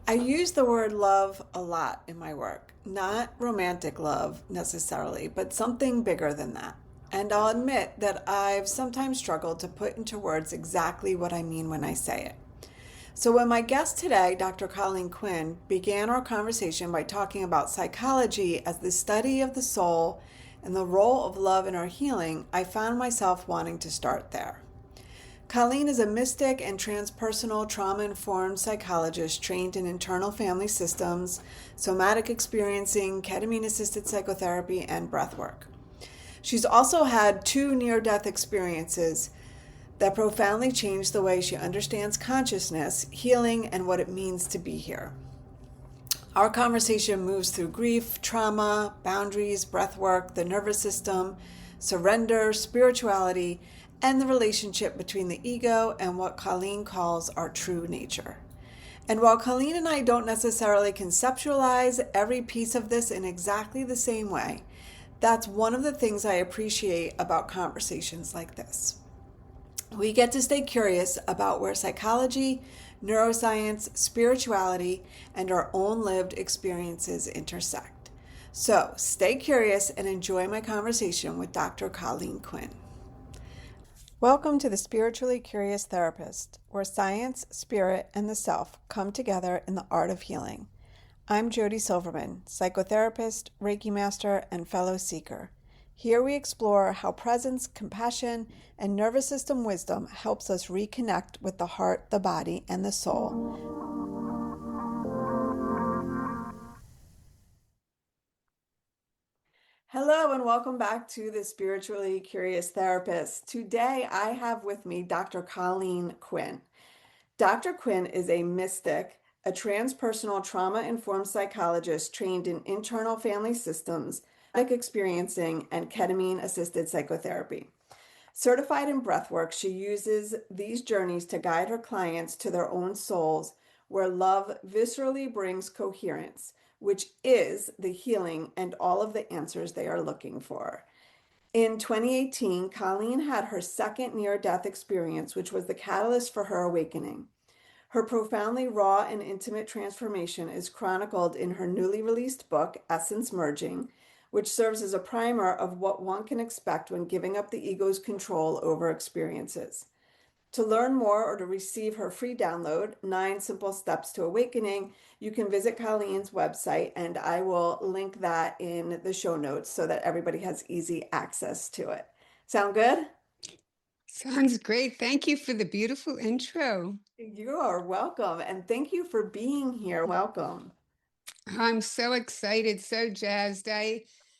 I use the word love a lot in my work, not romantic love necessarily, but something bigger than that. And I'll admit that I've sometimes struggled to put into words exactly what I mean when I say it. So, when my guest today, Dr. Colleen Quinn, began our conversation by talking about psychology as the study of the soul and the role of love in our healing, I found myself wanting to start there. Colleen is a mystic and transpersonal trauma informed psychologist trained in internal family systems, somatic experiencing, ketamine assisted psychotherapy, and breathwork. She's also had two near death experiences that profoundly changed the way she understands consciousness, healing, and what it means to be here. Our conversation moves through grief, trauma, boundaries, breathwork, the nervous system, surrender, spirituality, and the relationship between the ego and what Colleen calls our true nature. And while Colleen and I don't necessarily conceptualize every piece of this in exactly the same way, that's one of the things I appreciate about conversations like this. We get to stay curious about where psychology, neuroscience, spirituality, and our own lived experiences intersect. So stay curious and enjoy my conversation with Dr. Colleen Quinn. Welcome to the Spiritually Curious Therapist, where science, spirit, and the self come together in the art of healing. I'm Jody Silverman, psychotherapist, Reiki master, and fellow seeker. Here we explore how presence, compassion, and nervous system wisdom helps us reconnect with the heart, the body, and the soul. Hello, and welcome back to the Spiritually Curious Therapist. Today I have with me Dr. Colleen Quinn. Dr. Quinn is a mystic, a transpersonal trauma-informed psychologist trained in internal family systems, experiencing, and ketamine-assisted psychotherapy. Certified in breathwork, she uses these journeys to guide her clients to their own souls, where love viscerally brings coherence, which is the healing and all of the answers they are looking for. In 2018, Colleen had her second near-death experience, which was the catalyst for her awakening. Her profoundly raw and intimate transformation is chronicled in her newly released book, Essence Merging, which serves as a primer of what one can expect when giving up the ego's control over experiences. To learn more or to receive her free download, 9 Simple Steps to Awakening, you can visit Colleen's website, and I will link that in the show notes so that everybody has easy access to it. Sound good? Sounds great. Thank you for the beautiful intro. You are welcome, and thank you for being here. Welcome. I'm so excited, so jazzed.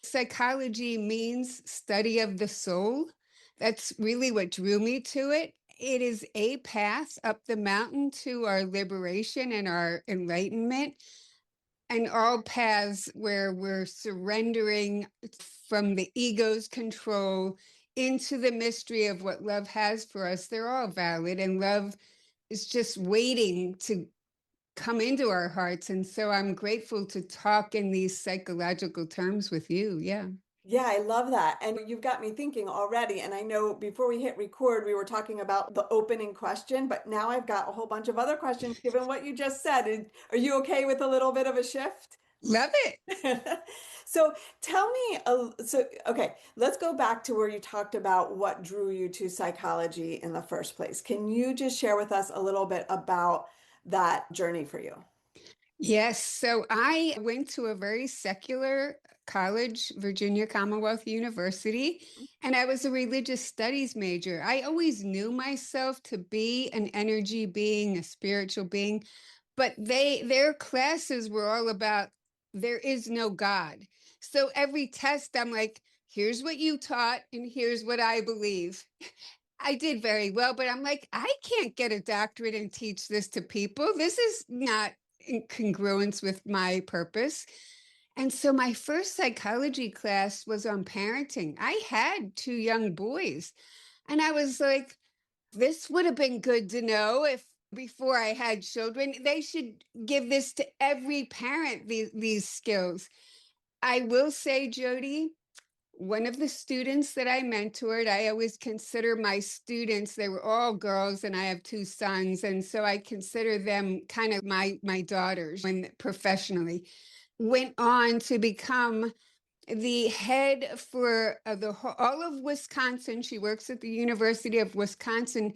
Psychology means study of the soul. That's really what drew me to it. It is a path up the mountain to our liberation and our enlightenment, and all paths where we're surrendering from the ego's control into the mystery of what love has for us. They're all valid, and love is just waiting to come into our hearts. And so I'm grateful to talk in these psychological terms with you. Yeah. Yeah, I love that. And you've got me thinking already. And I know before we hit record, we were talking about the opening question, but now I've got a whole bunch of other questions given what you just said. Are you okay with a little bit of a shift? Love it. So tell me, okay, let's go back to where you talked about what drew you to psychology in the first place. Can you just share with us a little bit about that journey for you? Yes. So I went to a very secular college, Virginia Commonwealth University, and I was a religious studies major. I always knew myself to be an energy being, a spiritual being, but their classes were all about there is no God. So every test, I'm like, here's what you taught, and here's what I believe. I did very well, but I'm like, I can't get a doctorate and teach this to people. This is not in congruence with my purpose. And so my first psychology class was on parenting. I had 2 young boys, and I was like, this would have been good to know if before I had children. They should give this to every parent, these skills. I will say, Jody, one of the students that I mentored, I always consider my students, they were all girls and I have two sons. And so I consider them kind of my daughters when professionally, went on to become the head for all of Wisconsin. She works at the University of Wisconsin,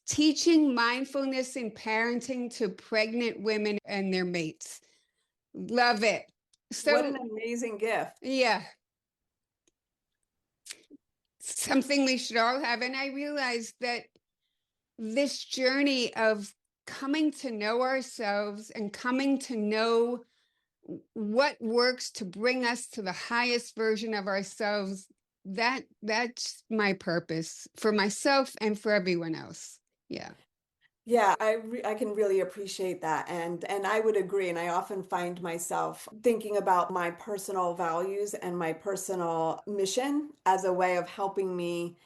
teaching mindfulness in parenting to pregnant women and their mates. Love it. What an So, amazing gift. yeah, something we should all have. And I realized that this journey of coming to know ourselves and coming to know what works to bring us to the highest version of ourselves, that's my purpose for myself and for everyone else. Yeah. Yeah, I can really appreciate that, and I would agree, and I often find myself thinking about my personal values and my personal mission as a way of helping me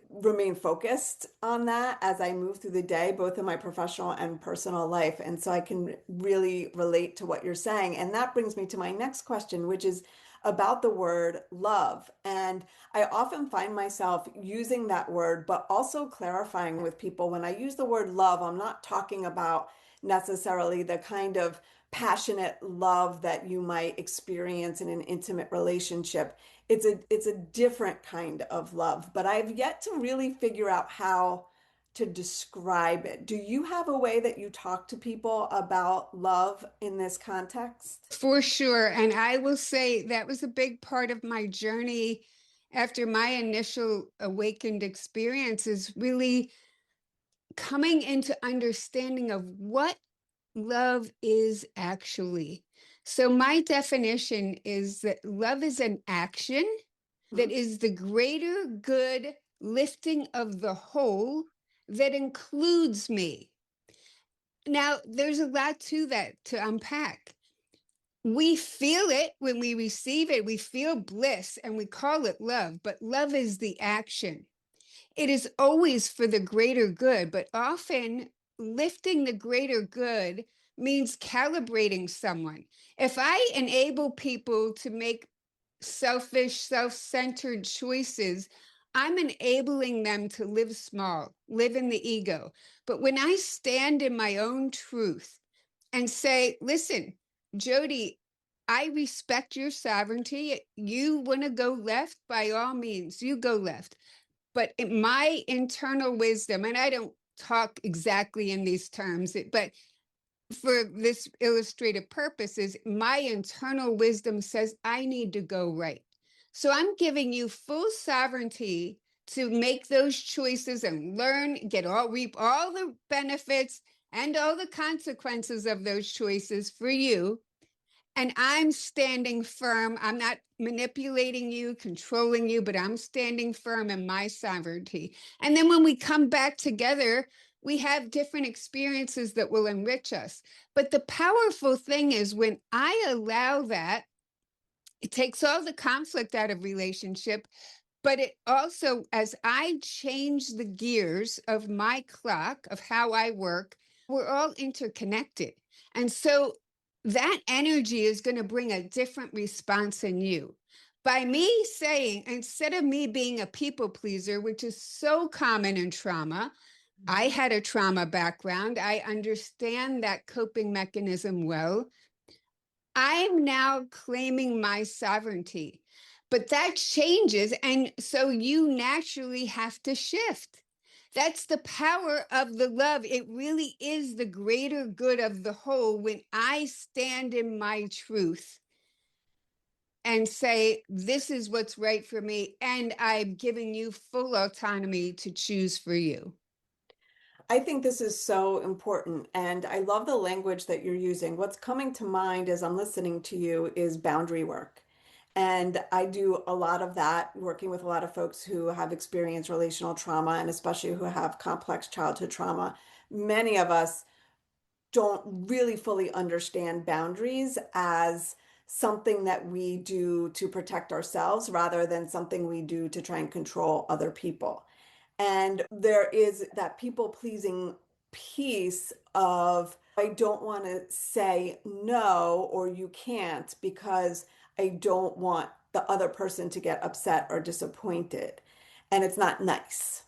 remain focused on that as I move through the day, both in my professional and personal life. And so I can really relate to what you're saying. And that brings me to my next question, which is about the word love. And I often find myself using that word, but also clarifying with people when I use the word love, I'm not talking about necessarily the kind of passionate love that you might experience in an intimate relationship. It's a different kind of love, but I've yet to really figure out how to describe it. Do you have a way that you talk to people about love in this context? For sure. And I will say that was a big part of my journey after my initial awakened experiences, really coming into understanding of what love is actually. So, my definition is that love is an action Hmm? that is the greater good lifting of the whole that includes me. Now, there's a lot to that to unpack. We feel it when we receive it, we feel bliss and we call it love, but love is the action. It is always for the greater good, but often lifting the greater good means calibrating someone. If I enable people to make selfish, self centered choices, I'm enabling them to live small, live in the ego. But when I stand in my own truth and say, listen, Jody, I respect your sovereignty. You want to go left, by all means, you go left. But in my internal wisdom, and I don't talk exactly in these terms, but for this illustrative purposes, my internal wisdom says I need to go right. So I'm giving you full sovereignty to make those choices and learn, reap all the benefits and all the consequences of those choices for you. And I'm standing firm. I'm not manipulating you, controlling you, but I'm standing firm in my sovereignty. And then when we come back together, we have different experiences that will enrich us. But the powerful thing is when I allow that, it takes all the conflict out of relationship, but it also, as I change the gears of my clock, of how I work, we're all interconnected. And so that energy is going to bring a different response in you. By me saying, instead of me being a people pleaser, which is so common in trauma, I Mhm. had a trauma background. I understand that coping mechanism well. I'm now claiming my sovereignty, but that changes. And so you naturally have to shift. That's the power of the love. It really is the greater good of the whole when I stand in my truth and say, this is what's right for me. And I'm giving you full autonomy to choose for you. I think this is so important, and I love the language that you're using. What's coming to mind as I'm listening to you is boundary work. And I do a lot of that, working with a lot of folks who have experienced relational trauma and especially who have complex childhood trauma. Many of us don't really fully understand boundaries as something that we do to protect ourselves rather than something we do to try and control other people. And there is that people pleasing piece of, I don't want to say no or you can't because I don't want the other person to get upset or disappointed. And it's not nice.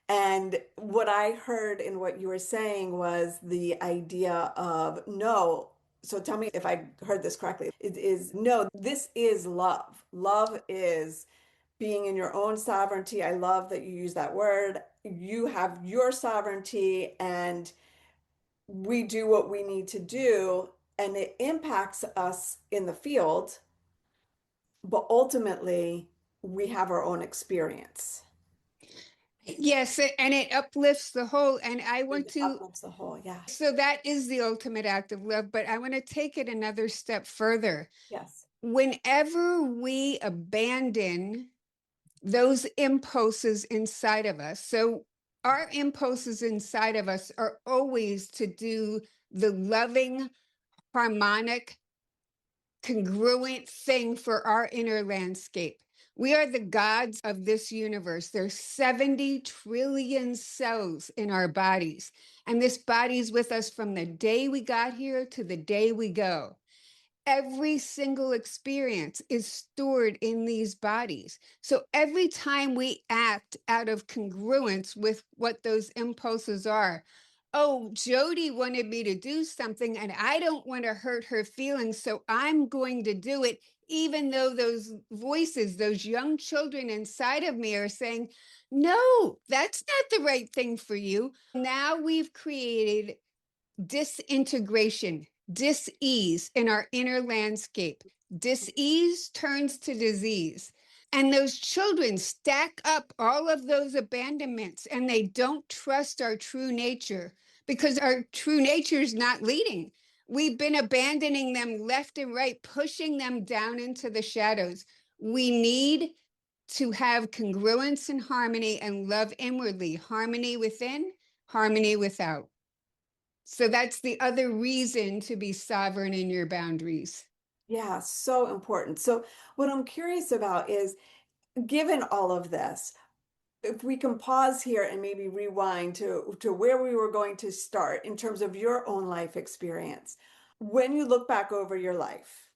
And what I heard in what you were saying was the idea of no. So tell me if I heard this correctly. It is no, this is love. Love is being in your own sovereignty. I love that you use that word. You have your sovereignty, and we do what we need to do, and it impacts us in the field, but ultimately we have our own experience. Yes, and it uplifts the whole. And I want It to, uplifts the whole. Yeah. so that is the ultimate act of love, but I want to take it another step further. Yes. Whenever we abandon those impulses inside of us, so our impulses inside of us are always to do the loving, harmonic, congruent thing for our inner landscape. We are the gods of this universe. There's 70 trillion cells in our bodies. And this body's with us from the day we got here to the day we go. Every single experience is stored in these bodies. So every time we act out of congruence with what those impulses are, oh, Jody wanted me to do something and I don't want to hurt her feelings, so I'm going to do it, even though those voices, those young children inside of me are saying, no, that's not the right thing for you. Now we've created disintegration, dis-ease in our inner landscape. Dis-ease turns to disease. And those children stack up all of those abandonments and they don't trust our true nature because our true nature is not leading. We've been abandoning them left and right, pushing them down into the shadows. We need to have congruence and harmony and love inwardly, harmony within, harmony without. So that's the other reason to be sovereign in your boundaries. Yeah, so important. So what I'm curious about is, given all of this, if we can pause here and maybe rewind to where we were going to start in terms of your own life experience. When you look back over your life,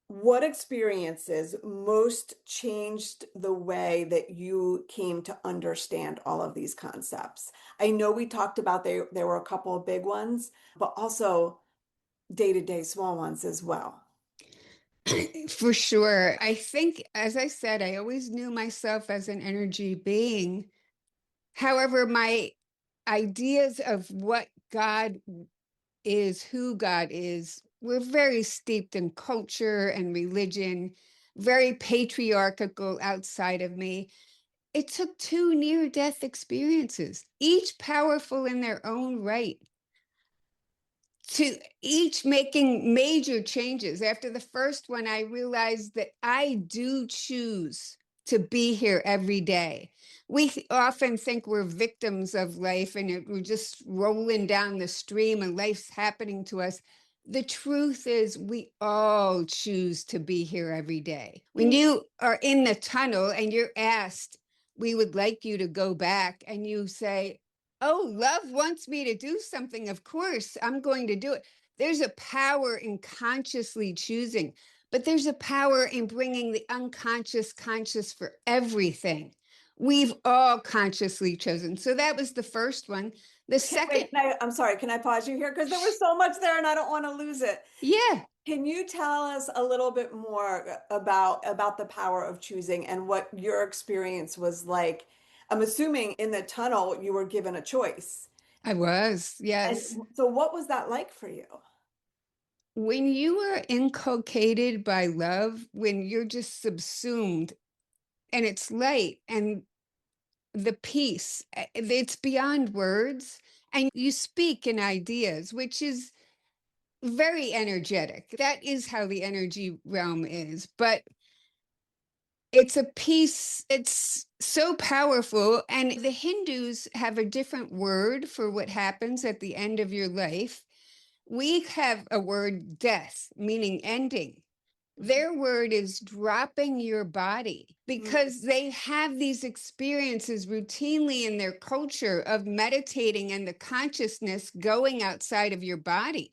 what experiences most changed the way that you came to understand all of these concepts? I know we talked about there were a couple of big ones, but also day-to-day small ones as well. For sure. I think, as I said, I always knew myself as an energy being. However, my ideas of what God is, who God is, were very steeped in culture and religion, very patriarchal outside of me. It took two near death experiences, each powerful in their own right, to each making major changes. After the first one, I realized that I do choose to be here every day. We often think we're victims of life and we're just rolling down the stream and life's happening to us. The truth is, we all choose to be here every day. When you are in the tunnel and you're asked, we would like you to go back, and you say, oh, love wants me to do something. Of course, I'm going to do it. There's a power in consciously choosing, but there's a power in bringing the unconscious conscious for everything. We've all consciously chosen. So that was the first one. The second, Wait, I'm sorry, can I pause you here? Because there was so much there and I don't want to lose it. yeah, Can you tell us a little bit more about the power of choosing and what your experience was like? I'm assuming in the tunnel you were given a choice. I was, And yes. so what was that like for you? When you are inculcated by love, when you're just subsumed and it's light and the peace, it's beyond words. And you speak in ideas, which is very energetic. That is how the energy realm is. But it's a piece, it's so powerful. And the Hindus have a different word for what happens at the end of your life. We have a word, death, meaning ending. Their word is dropping your body, because they have these experiences routinely in their culture of meditating and the consciousness going outside of your body.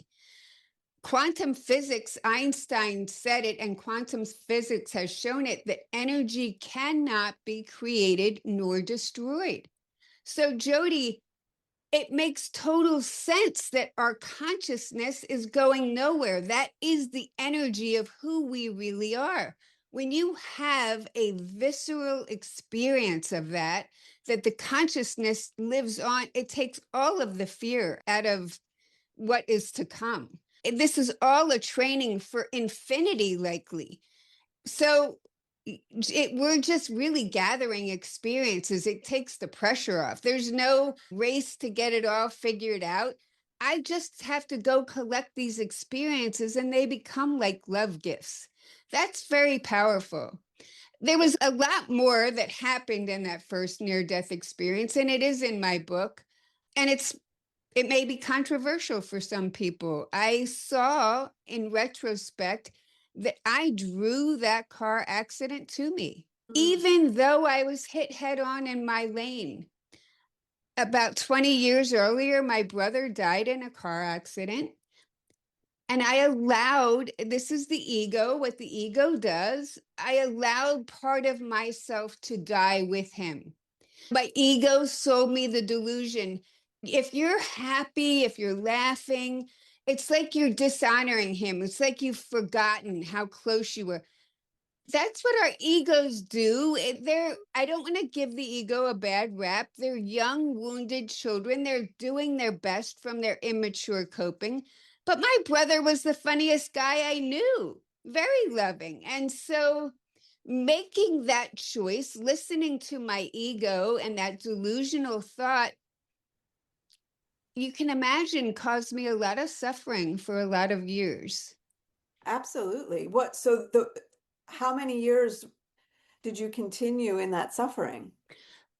Quantum physics, Einstein said it, and quantum physics has shown it that energy cannot be created nor destroyed. So, Jody, it makes total sense that our consciousness is going nowhere. That is the energy of who we really are. When you have a visceral experience of that, that the consciousness lives on, it takes all of the fear out of what is to come. This is all a training for infinity, likely. So we're just really gathering experiences. It takes the pressure off. There's no race to get it all figured out. I just have to go collect these experiences and they become like love gifts. That's very powerful. There was a lot more that happened in that first near death experience, and it is in my book. And it may be controversial for some people. I saw in retrospect that I drew that car accident to me, Mm. even though I was hit head on in my lane. About 20 years earlier, my brother died in a car accident. And I allowed, this is the ego, what the ego does. I allowed part of myself to die with him. My ego sold me the delusion. If you're happy, if you're laughing, it's like you're dishonoring him. It's like you've forgotten how close you were. That's what our egos do. I don't want to give the ego a bad rap. They're young, wounded children. They're doing their best from their immature coping. But my brother was the funniest guy I knew, very loving. And so making that choice, listening to my ego and that delusional thought, you can imagine caused me a lot of suffering for a lot of years. Absolutely. How many years did you continue in that suffering?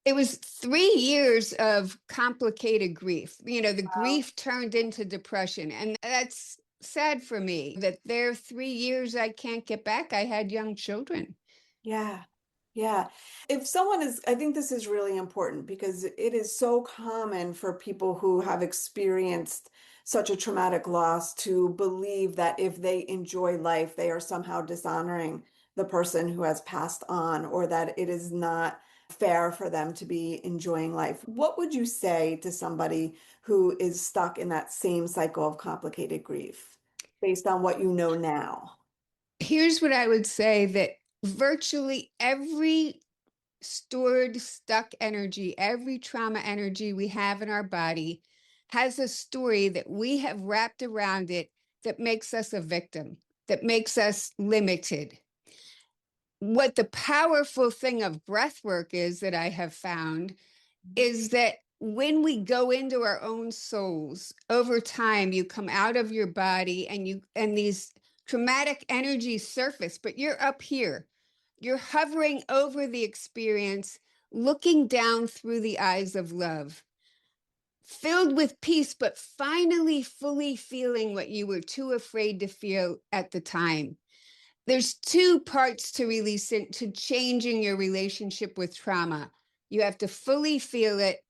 It was 3 years of complicated grief. The Wow. grief turned into depression. And that's sad for me that there are 3 years I can't get back. I had young children. Yeah. Yeah. If someone is, I think this is really important because it is so common for people who have experienced such a traumatic loss to believe that if they enjoy life, they are somehow dishonoring the person who has passed on, or that it is not fair for them to be enjoying life. What would you say to somebody who is stuck in that same cycle of complicated grief based on what you know now? Here's what I would say, that virtually every stored, stuck energy, every trauma energy we have in our body has a story that we have wrapped around it that makes us a victim, that makes us limited. What the powerful thing of breath work is that I have found is that when we go into our own souls, over time you come out of your body and these traumatic energies surface, but you're up here. You're hovering over the experience, looking down through the eyes of love, filled with peace, but finally fully feeling what you were too afraid to feel at the time. There's two parts to releasing, to changing your relationship with trauma. You have to fully feel it,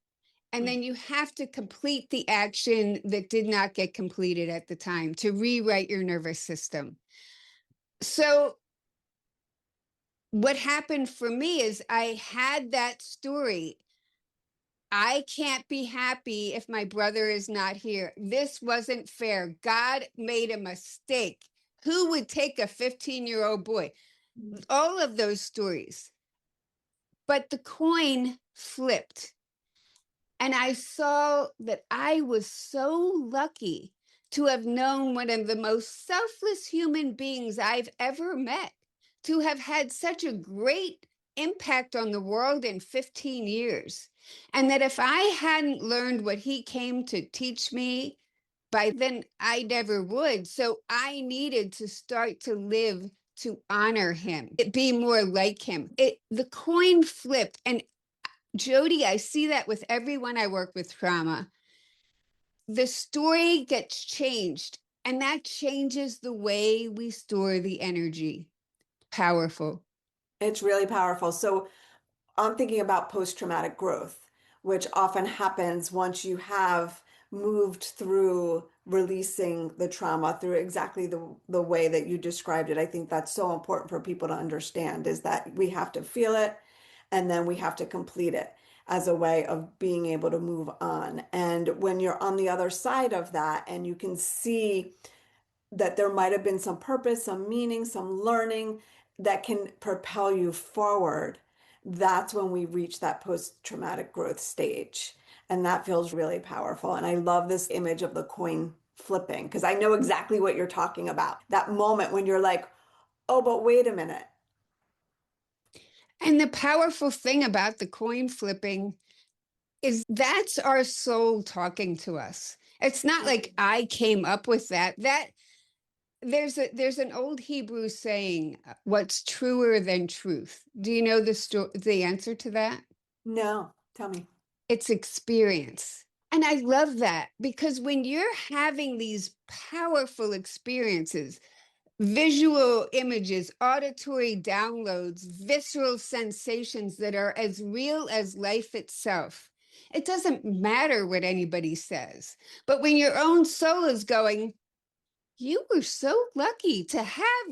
and then you have to complete the action that did not get completed at the time to rewrite your nervous system. So, what happened for me is I had that story. I can't be happy if my brother is not here. This wasn't fair. God made a mistake. Who would take a 15-year-old boy? All of those stories. But the coin flipped. And I saw that I was so lucky to have known one of the most selfless human beings I've ever met, to have had such a great impact on the world in 15 years. And that if I hadn't learned what he came to teach me, by then I never would. So I needed to start to live to honor him, be more like him. The coin flipped, and Jody, I see that with everyone I work with trauma. The story gets changed, and that changes the way we store the energy. Powerful. It's really powerful. So I'm thinking about post-traumatic growth, which often happens once you have moved through releasing the trauma through exactly the way that you described it. I think that's so important for people to understand is that we have to feel it and then we have to complete it as a way of being able to move on. And when you're on the other side of that and you can see that there might have been some purpose, some meaning, some learning that can propel you forward, that's when we reach that post traumatic growth stage. And that feels really powerful. And I love this image of the coin flipping because I know exactly what you're talking about. That moment when you're like, oh, but wait a minute. And the powerful thing about the coin flipping is that's our soul talking to us. It's not like I came up with that. That there's an old Hebrew saying, what's truer than truth? Do you know the answer to that? No, tell me. It's experience. And I love that because when you're having these powerful experiences, visual images, auditory downloads, visceral sensations that are as real as life itself. It doesn't matter what anybody says. But when your own soul is going, you were so lucky to have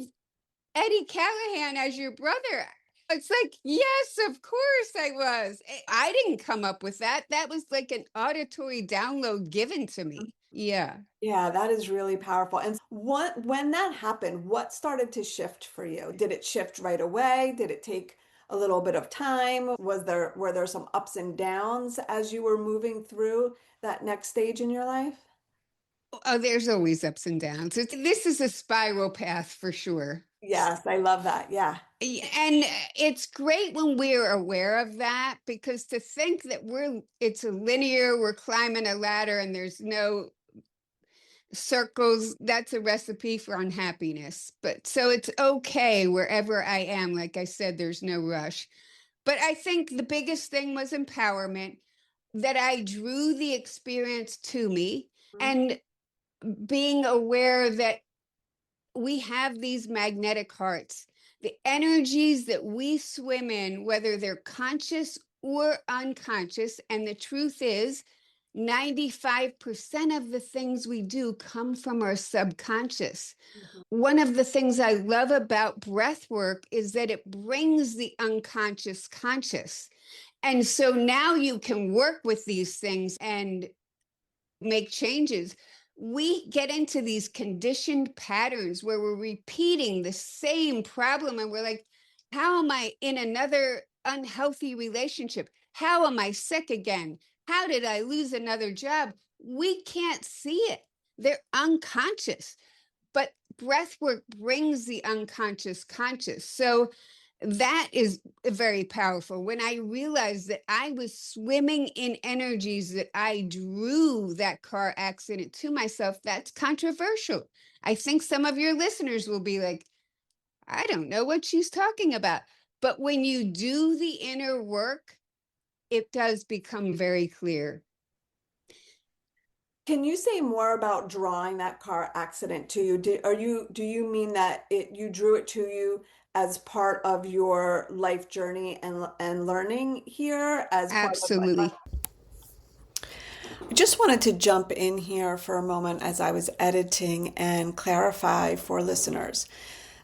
Eddie Callahan as your brother. It's like, yes, of course I was. I didn't come up with that. That was like an auditory download given to me. Yeah. Yeah, that is really powerful. And when that happened, what started to shift for you? Did it shift right away? Did it take a little bit of time? Were there some ups and downs as you were moving through that next stage in your life? Oh, there's always ups and downs. This is a spiral path for sure. Yes, I love that. Yeah. And it's great when we're aware of that because to think that it's a linear, we're climbing a ladder and there's no circles, that's a recipe for unhappiness. But so it's okay wherever I am. Like I said, there's no rush. But I think the biggest thing was empowerment, that I drew the experience to me and being aware that we have these magnetic hearts. The energies that we swim in, whether they're conscious or unconscious, and the truth is, 95% of the things we do come from our subconscious. Mhm. One of the things I love about breath work is that it brings the unconscious conscious. And so now you can work with these things and make changes. We get into these conditioned patterns where we're repeating the same problem and we're like, how am I in another unhealthy relationship? How am I sick again? How did I lose another job? We can't see it. They're unconscious, but breath work brings the unconscious conscious. So that is very powerful. When I realized that I was swimming in energies that I drew that car accident to myself, that's controversial. I think some of your listeners will be like, I don't know what she's talking about. But when you do the inner work, it does become very clear. Can you say more about drawing that car accident to you? Do you mean that you drew it to you as part of your life journey and learning here as part of like Absolutely. I just wanted to jump in here for a moment as I was editing and clarify for listeners.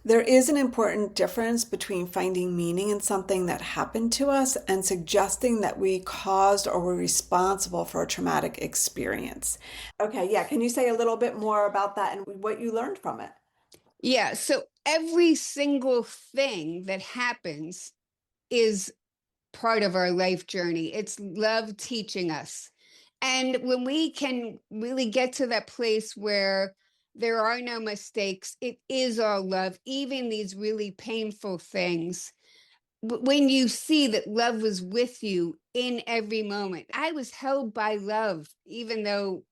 There is an important difference between finding meaning in something that happened to us and suggesting that we caused or were responsible for a traumatic experience. Okay, yeah, can you say a little bit more about that and what you learned from it? Yeah. So every single thing that happens is part of our life journey. It's love teaching us. And when we can really get to that place where there are no mistakes, it is all love, even these really painful things. When you see that love was with you in every moment, I was held by love, even though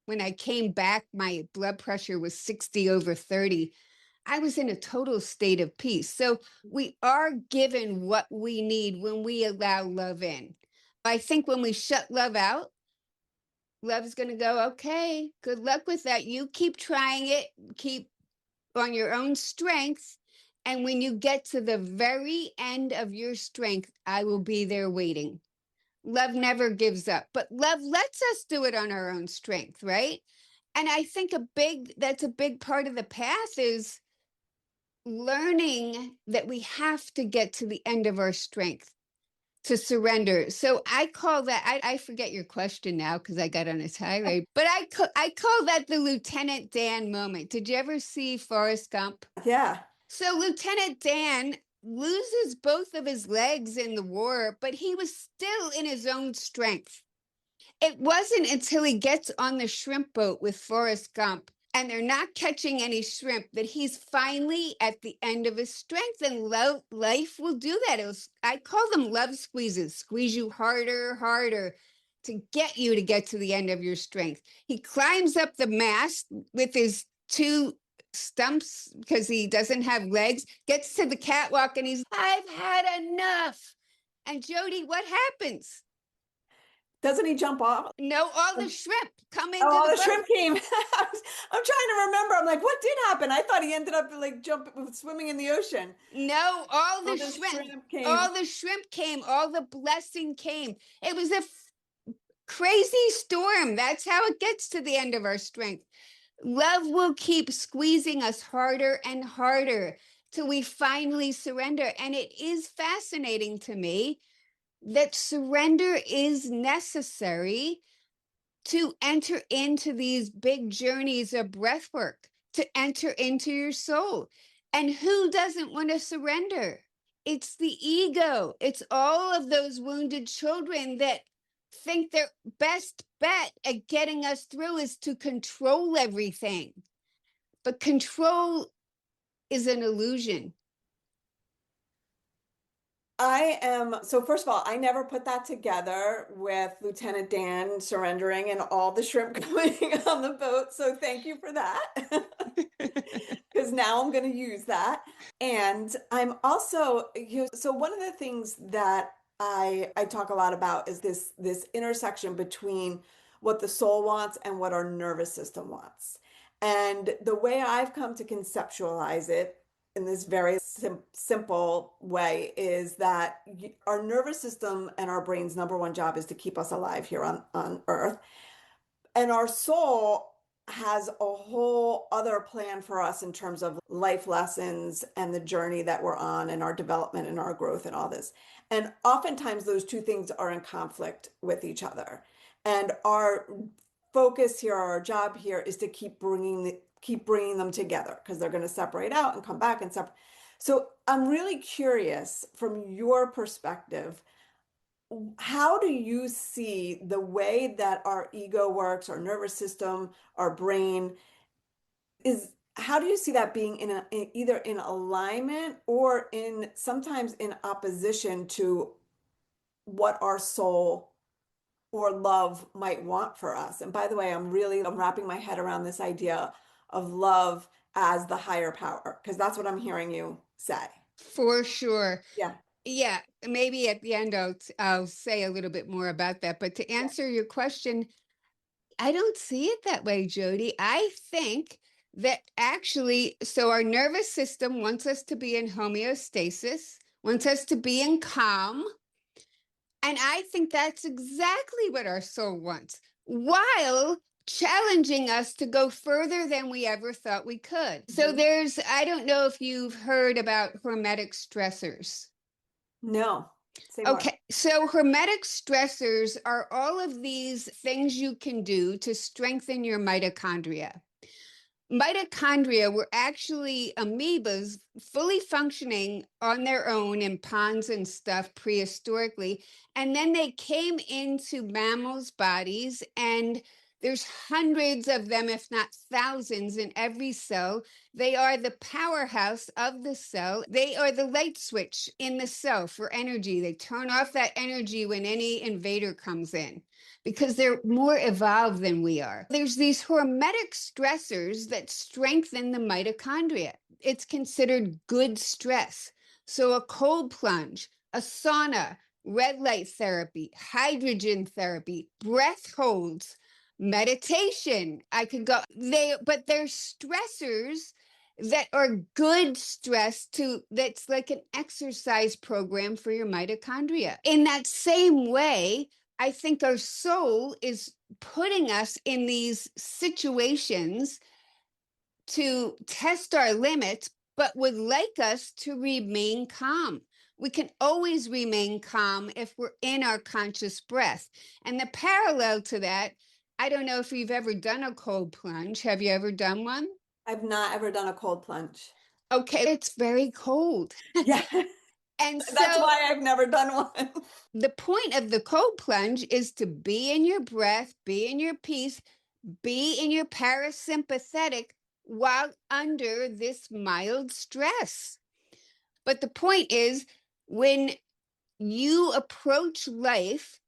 when I came back, my blood pressure was 60 over 30. I was in a total state of peace. So we are given what we need when we allow love in. I think when we shut love out, love's going to go, okay, good luck with that. You keep trying it, keep on your own strength. And when you get to the very end of your strength, I will be there waiting. Love never gives up, but love lets us do it on our own strength, right? And I think that's a big part of the path is learning that we have to get to the end of our strength to surrender. So I call that, I forget your question now because I got on a tirade, but I call that the Lieutenant Dan moment. Did you ever see Forrest Gump? Yeah. So Lieutenant Dan loses both of his legs in the war, but he was still in his own strength. It wasn't until he gets on the shrimp boat with Forrest Gump and they're not catching any shrimp that he's finally at the end of his strength. And life will do that. I call them love squeezes, squeeze you harder, harder to get to the end of your strength. He climbs up the mast with his two stumps because he doesn't have legs, gets to the catwalk and I've had enough. And Jody, what happens? Doesn't he jump off? No, all the shrimp come into Oh, the the boat. shrimp came. I'm trying to remember. I'm like, what did happen? I thought he ended up like swimming in the ocean. No, all the shrimp came. all the shrimp came, all the blessing came. It was a crazy storm. That's how it gets to the end of our strength. Love will keep squeezing us harder and harder till we finally surrender. And it is fascinating to me that surrender is necessary to enter into these big journeys of breath work, to enter into your soul. And who doesn't want to surrender? It's the ego. It's all of those wounded children that think their best bet at getting us through is to control everything. But control is an illusion. So first of all, I never put that together with Lieutenant Dan surrendering and all the shrimp coming on the boat. So thank you for that. Because now I'm going to use that. And I'm also, so one of the things that I talk a lot about is this intersection between what the soul wants and what our nervous system wants. And the way I've come to conceptualize it in this very simple way is that our nervous system and our brain's number one job is to keep us alive here on Earth. And our soul has a whole other plan for us in terms of life lessons and the journey that we're on and our development and our growth and all this. And oftentimes those two things are in conflict with each other. And our focus here, our job here is to keep bringing them together because they're going to separate out and come back and separate. So I'm really curious from your perspective, how do you see the way that our ego works, our nervous system, our brain how do you see that being either in alignment or in sometimes in opposition to what our soul or love might want for us? And by the way, I'm wrapping my head around this idea of love as the higher power, because that's what I'm hearing you say. For sure. Yeah. Yeah, maybe at the end I'll say a little bit more about that. But to answer your question, I don't see it that way, Jody. I think that actually, so our nervous system wants us to be in homeostasis, wants us to be in calm. And I think that's exactly what our soul wants, while challenging us to go further than we ever thought we could. So I don't know if you've heard about hormetic stressors. No. Say more. Okay, so hormetic stressors are all of these things you can do to strengthen your mitochondria. Mitochondria were actually amoebas fully functioning on their own in ponds and stuff prehistorically. And then they came into mammals' bodies, and there's hundreds of them, if not thousands, in every cell. They are the powerhouse of the cell. They are the light switch in the cell for energy. They turn off that energy when any invader comes in, because they're more evolved than we are. There's these hormetic stressors that strengthen the mitochondria. It's considered good stress. So a cold plunge, a sauna, red light therapy, hydrogen therapy, breath holds, meditation. I could go, but they're stressors that are good stress to that's like an exercise program for your mitochondria. In that same way, I think our soul is putting us in these situations to test our limits, but would like us to remain calm. We can always remain calm if we're in our conscious breath. And the parallel to that, I don't know if you've ever done a cold plunge. Have you ever done one? I've not ever done a cold plunge. Okay, it's very cold. Yeah, And that's so why I've never done one. the point of the cold plunge is to be in your breath, be in your peace, be in your parasympathetic while under this mild stress. But the point is, when you approach life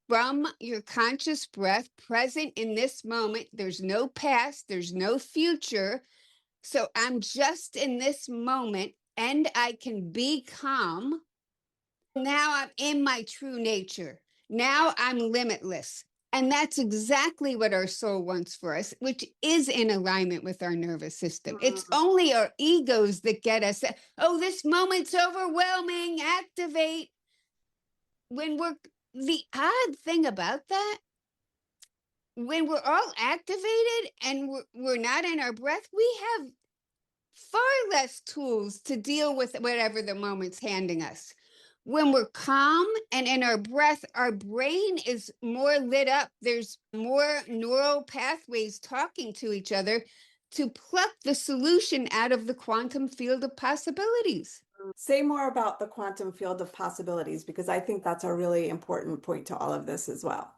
from your conscious breath, present in this moment, there's no past, there's no future. So I'm just in this moment and I can be calm. Now I'm in my true nature. Now I'm limitless. And that's exactly what our soul wants for us, which is in alignment with our nervous system. It's Mm. only our egos that get us, oh, this moment's overwhelming, activate. When we're, the odd thing about that, when we're all activated and we're not in our breath, we have far less tools to deal with whatever the moment's handing us. When we're calm and in our breath, our brain is more lit up. There's more neural pathways talking to each other to pluck the solution out of the quantum field of possibilities. Say more about the quantum field of possibilities, because I think that's a really important point to all of this as well.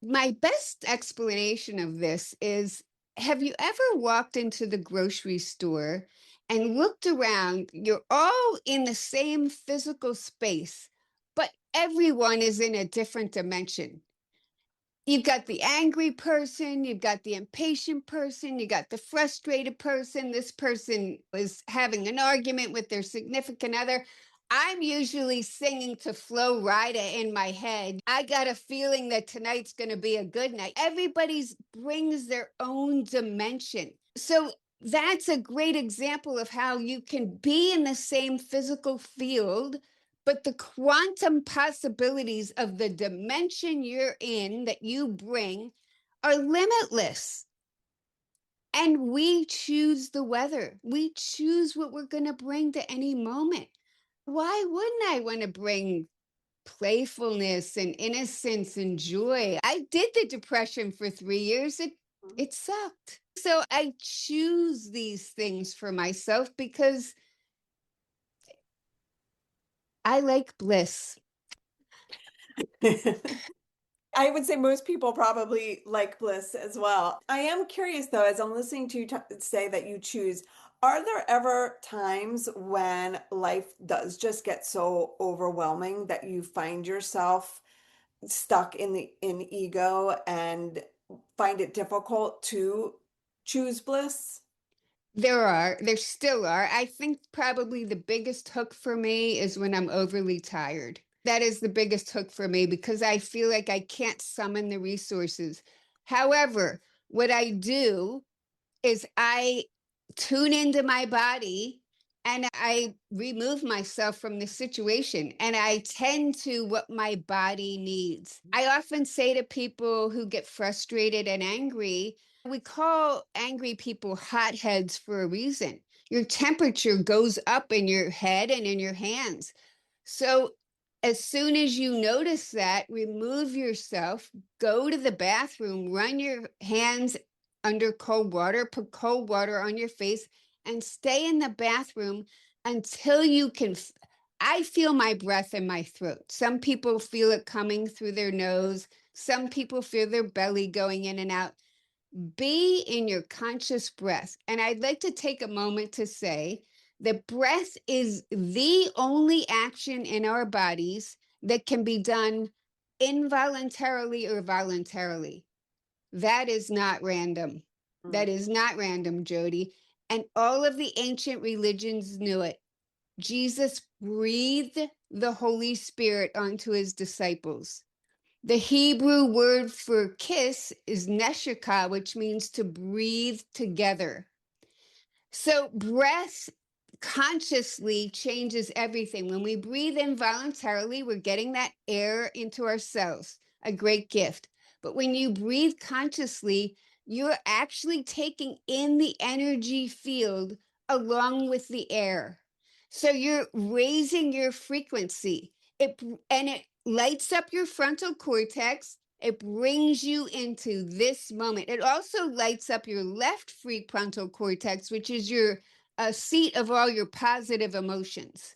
My best explanation of this is, have you ever walked into the grocery store and looked around? You're all in the same physical space, but everyone is in a different dimension. You've got the angry person, you've got the impatient person, you got the frustrated person. This person was having an argument with their significant other. I'm usually singing to Flo Rida in my head. I got a feeling that tonight's going to be a good night. Everybody's brings their own dimension. So that's a great example of how you can be in the same physical field, but the quantum possibilities of the dimension you're in that you bring are limitless. And we choose the weather. We choose what we're going to bring to any moment. Why wouldn't I want to bring playfulness and innocence and joy? I did the depression for 3 years. It sucked. So I choose these things for myself because I like bliss. I would say most people probably like bliss as well. I am curious though, as I'm listening to you say that you choose, are there ever times when life does just get so overwhelming that you find yourself stuck in ego and find it difficult to choose bliss? There still are. I think probably the biggest hook for me is when I'm overly tired. That is the biggest hook for me because I feel like I can't summon the resources. However, what I do is I tune into my body and I remove myself from the situation and I tend to what my body needs. I often say to people who get frustrated and angry, we call angry people hotheads for a reason. Your temperature goes up in your head and in your hands. So as soon as you notice that, remove yourself, go to the bathroom, run your hands under cold water, put cold water on your face, and stay in the bathroom until you can. I feel my breath in my throat. Some people feel it coming through their nose, some people feel their belly going in and out. Be in your conscious breath. And I'd like to take a moment to say that breath is the only action in our bodies that can be done involuntarily or voluntarily. That is not random. Mm. That is not random, Jody. And all of the ancient religions knew it. Jesus breathed the Holy Spirit onto his disciples. The Hebrew word for kiss is neshika, which means to breathe together. So breath consciously changes everything. When we breathe involuntarily, we're getting that air into our cells, a great gift. But when you breathe consciously, you're actually taking in the energy field along with the air. So you're raising your frequency. And it lights up your frontal cortex. It brings you into this moment. It also lights up your left prefrontal cortex, which is your seat of all your positive emotions.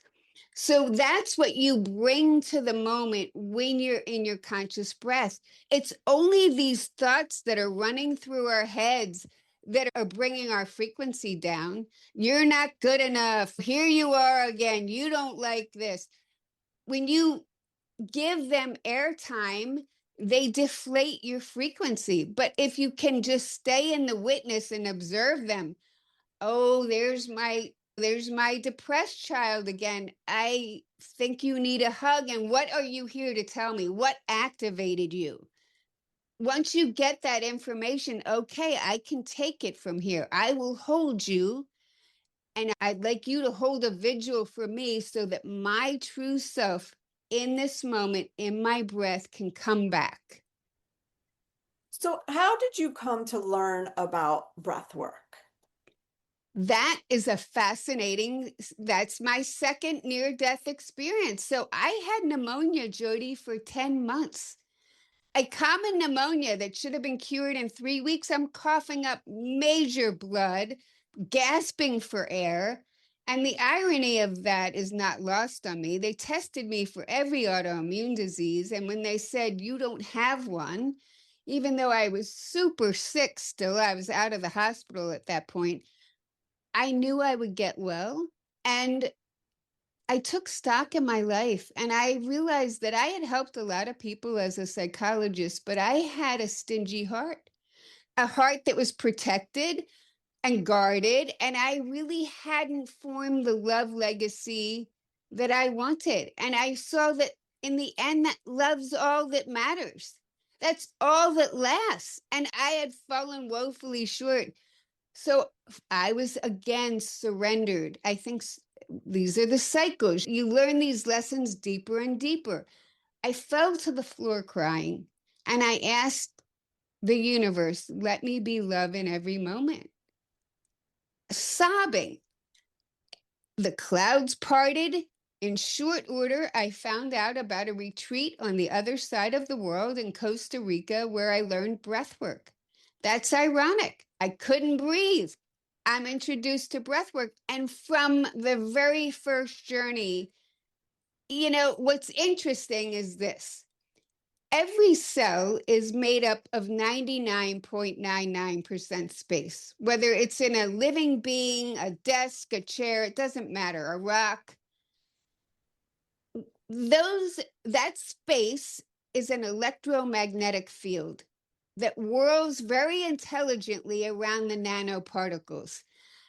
So that's what you bring to the moment when you're in your conscious breath. It's only these thoughts that are running through our heads that are bringing our frequency down. You're not good enough. Here you are again. You don't like this. When you give them airtime, they deflate your frequency. But if you can just stay in the witness and observe them, oh, there's my depressed child again. I think you need a hug. And what are you here to tell me? What activated you? Once you get that information, okay, I can take it from here. I will hold you. And I'd like you to hold a vigil for me so that my true self in this moment, in my breath, can come back. So, how did you come to learn about breath work? That is a fascinating, that's my second near death experience. So I had pneumonia, Jody, for 10 months. A common pneumonia that should have been cured in 3 weeks. I'm coughing up major blood, gasping for air. And the irony of that is not lost on me. They tested me for every autoimmune disease. And when they said, you don't have one, even though I was super sick still, I was out of the hospital at that point, I knew I would get well. And I took stock in my life and I realized that I had helped a lot of people as a psychologist, but I had a stingy heart, a heart that was protected and guarded. And I really hadn't formed the love legacy that I wanted. And I saw that in the end, that love's all that matters. That's all that lasts. And I had fallen woefully short. So I was again surrendered. I think these are the cycles. You learn these lessons deeper and deeper. I fell to the floor crying and I asked the universe, let me be love in every moment. Sobbing. The clouds parted. In short order, I found out about a retreat on the other side of the world in Costa Rica where I learned breath work. That's ironic. I couldn't breathe. I'm introduced to breath work. And from the very first journey, what's interesting is this. Every cell is made up of 99.99% space, whether it's in a living being, a desk, a chair, it doesn't matter, a rock. That space is an electromagnetic field that whirls very intelligently around the nanoparticles.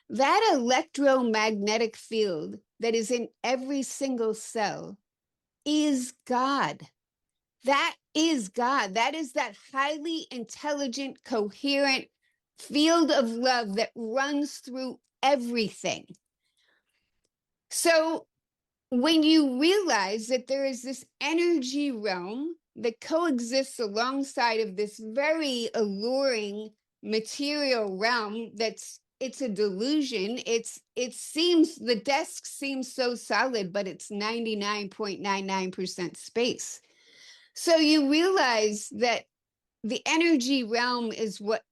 That electromagnetic field that is in every single cell is God. That is God. That is that highly intelligent, coherent field of love that runs through everything. So when you realize that there is this energy realm that coexists alongside of this very alluring material realm, it's a delusion. The desk seems so solid, but it's 99.99% space. So you realize that the energy realm is what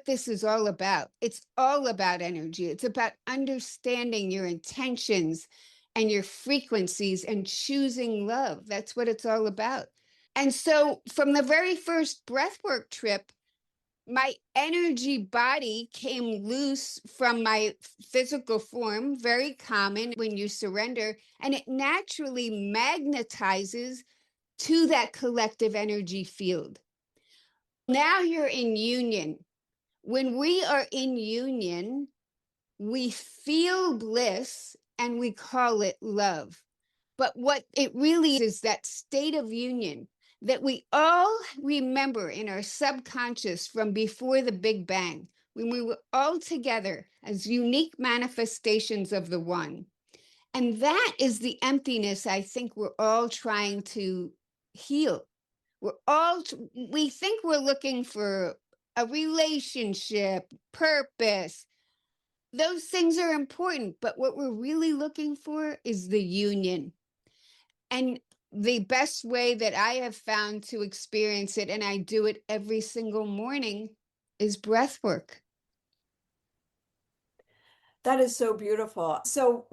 this is all about. It's all about energy. It's about understanding your intentions and your frequencies and choosing love. That's what it's all about. And so from the very first breathwork trip, my energy body came loose from my physical form, very common when you surrender, and it naturally magnetizes to that collective energy field. Now you're in union. When we are in union, we feel bliss and we call it love. But what it really is that state of union that we all remember in our subconscious from before the Big Bang. when we were all together as unique manifestations of the one. And that is the emptiness I think we're all trying to heal. We think we're looking for a relationship, purpose. Those things are important, but what we're really looking for is the union. And the best way that I have found to experience it, and I do it every single morning, is breath work. That is so beautiful. So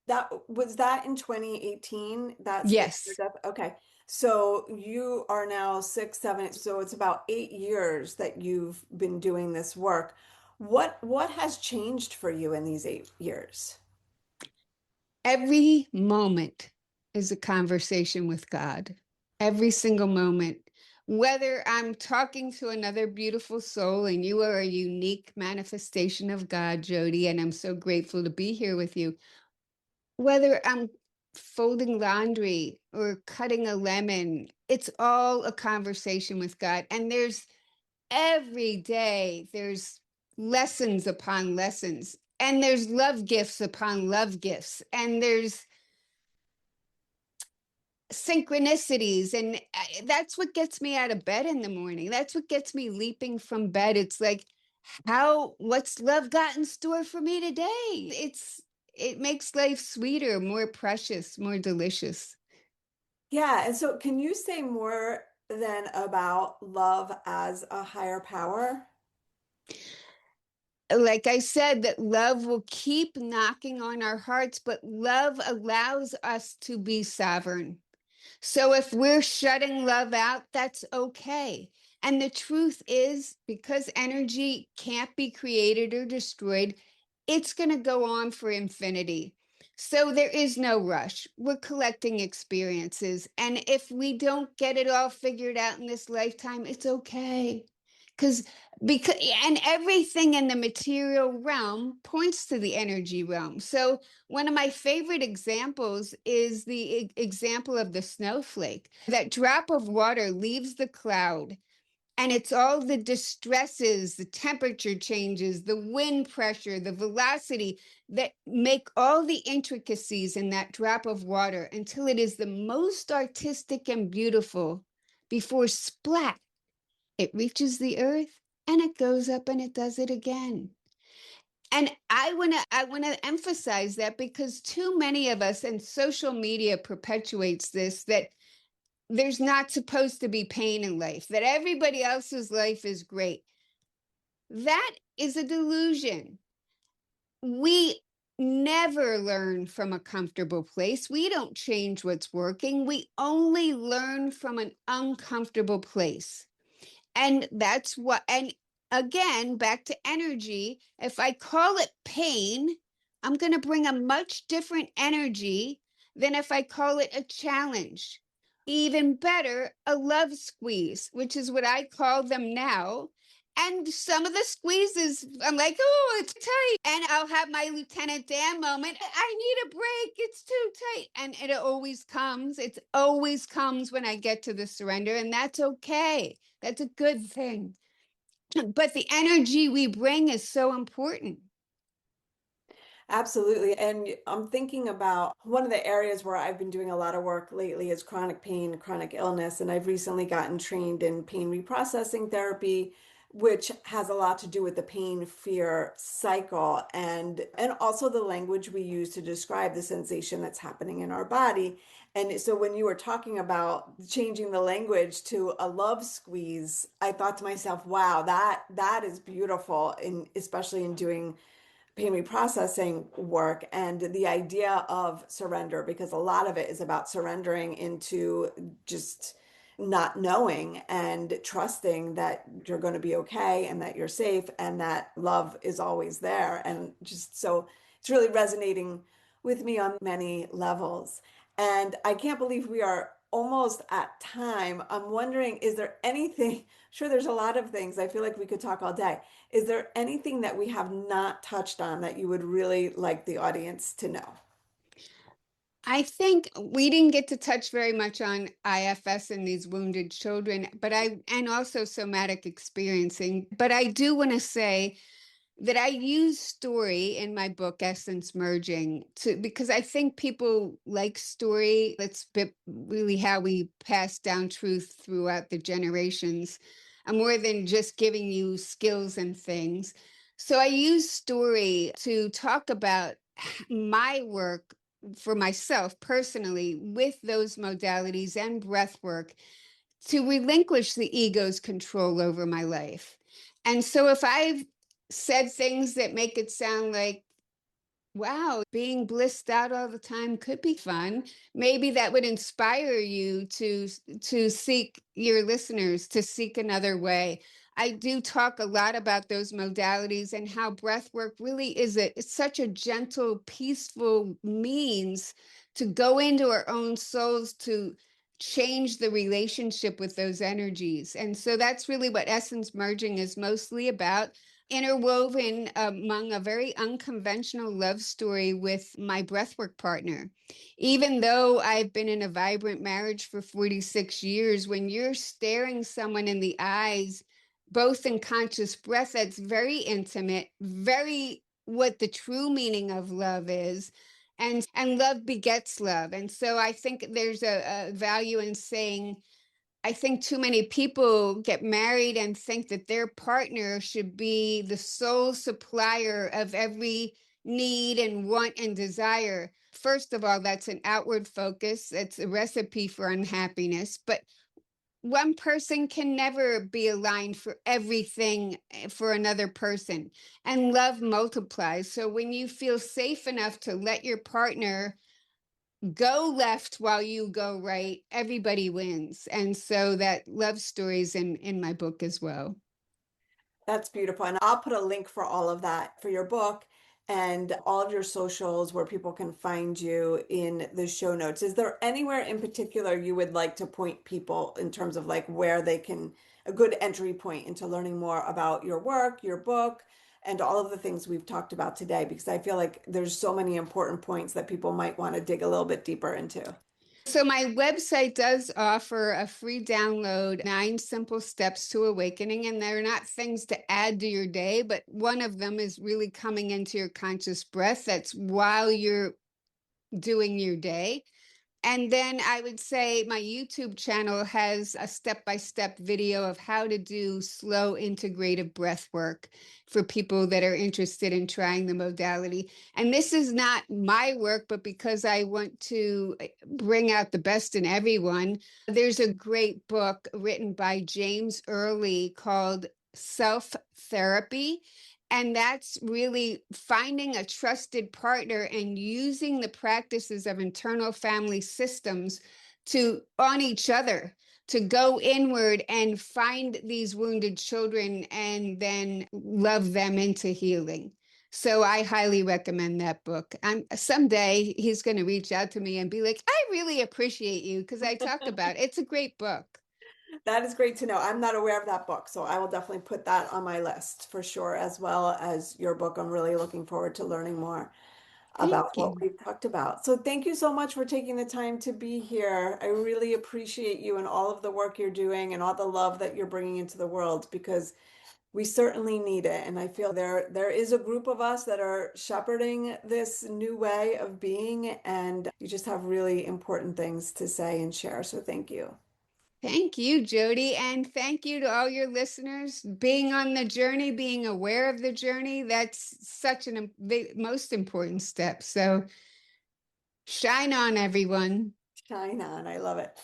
that was that in 2018. That's when your Yes. death. Okay. So you are now 6, 7. So it's about 8 years that you've been doing this work. What has changed for you in these 8 years? Every moment is a conversation with God. Every single moment. Whether I'm talking to another beautiful soul, and you are a unique manifestation of God, Jody, and I'm so grateful to be here with you. Whether I'm folding laundry or cutting a lemon, it's all a conversation with God. And there's every day, there's lessons upon lessons, and there's love gifts upon love gifts, and there's synchronicities. And that's what gets me out of bed in the morning. That's what gets me leaping from bed. It's like, what's love got in store for me today? It makes life sweeter, more precious, more delicious. Yeah, and so can you say more then about love as a higher power? Like I said, that love will keep knocking on our hearts, but love allows us to be sovereign. So if we're shutting love out, that's okay. And the truth is, because energy can't be created or destroyed, it's going to go on for infinity. So there is no rush. We're collecting experiences. And if we don't get it all figured out in this lifetime, it's okay. Because because and everything in the material realm points to the energy realm. So one of my favorite examples is the example of the snowflake. That drop of water leaves the cloud, and it's all the distresses, the temperature changes, the wind pressure, the velocity that make all the intricacies in that drop of water until it is the most artistic and beautiful before splat, it reaches the earth and it goes up and it does it again. And I want to emphasize that because too many of us, and social media perpetuates this, that there's not supposed to be pain in life, that everybody else's life is great. That is a delusion. We never learn from a comfortable place. We don't change what's working. We only learn from an uncomfortable place. And that's what, and again, back to energy, if I call it pain, I'm going to bring a much different energy than if I call it a challenge. Even better, a love squeeze, which is what I call them now. And some of the squeezes, I'm like, oh, it's tight. And I'll have my Lieutenant Dan moment. I need a break. It's too tight. And it always comes. It always comes when I get to the surrender. And that's okay. That's a good thing. But the energy we bring is so important. Absolutely. And I'm thinking about one of the areas where I've been doing a lot of work lately is chronic pain, chronic illness. And I've recently gotten trained in pain reprocessing therapy, which has a lot to do with the pain fear cycle and also the language we use to describe the sensation that's happening in our body. And so when you were talking about changing the language to a love squeeze, I thought to myself, wow, that is beautiful, in especially in doing pain reprocessing work and the idea of surrender, because a lot of it is about surrendering into just not knowing and trusting that you're going to be okay and that you're safe and that love is always there. And just so it's really resonating with me on many levels. And I can't believe we are almost at time. I'm wondering, is there anything? Sure, there's a lot of things. I feel like we could talk all day. Is there anything that we have not touched on that you would really like the audience to know? I think we didn't get to touch very much on IFS and these wounded children, and also somatic experiencing. But I do want to say that I use story in my book, Essence Merging, because I think people like story. Really how we pass down truth throughout the generations, and more than just giving you skills and things. So I use story to talk about my work for myself personally with those modalities and breath work to relinquish the ego's control over my life. And so if I've said things that make it sound like, wow, being blissed out all the time could be fun. Maybe that would inspire you to seek your listeners to seek another way. I do talk a lot about those modalities and how breath work really it's such a gentle, peaceful means to go into our own souls to change the relationship with those energies. And so that's really what essence merging is mostly about, interwoven among a very unconventional love story with my breathwork partner. Even though I've been in a vibrant marriage for 46 years, when you're staring someone in the eyes, both in conscious breath, that's very intimate, very what the true meaning of love is. And love begets love. And so I think there's a value in saying, I think too many people get married and think that their partner should be the sole supplier of every need and want and desire. First of all, that's an outward focus. It's a recipe for unhappiness. But one person can never be aligned for everything for another person. And love multiplies. So when you feel safe enough to let your partner go left while you go right, everybody wins. And so that love stories in my book as well. That's beautiful. And I'll put a link for all of that for your book and all of your socials where people can find you in the show notes. Is there anywhere in particular you would like to point people in terms of like where they can, a good entry point into learning more about your work, your book, and all of the things we've talked about today? Because I feel like there's so many important points that people might want to dig a little bit deeper into. So my website does offer a free download, 9 simple steps to awakening. And they're not things to add to your day, but one of them is really coming into your conscious breath. That's while you're doing your day. And then I would say my YouTube channel has a step-by-step video of how to do slow integrative breath work for people that are interested in trying the modality. And this is not my work, but because I want to bring out the best in everyone, there's a great book written by James Early called Self Therapy. And that's really finding a trusted partner and using the practices of internal family systems to on each other to go inward and find these wounded children and then love them into healing. So I highly recommend that book. Someday he's going to reach out to me and be like, I really appreciate you because I talk about it. It's a great book. That is great to know. I'm not aware of that book, so I will definitely put that on my list for sure, as well as your book. I'm really looking forward to learning more about Thank what you. we've talked about. So thank you so much for taking the time to be here. I really appreciate you and all of the work you're doing and all the love that you're bringing into the world because we certainly need it. And I feel there is a group of us that are shepherding this new way of being, and you just have really important things to say and share. So thank you. Thank you, Jody. And thank you to all your listeners. Being on the journey, being aware of the journey, that's such the most important step. So shine on, everyone. Shine on. I love it.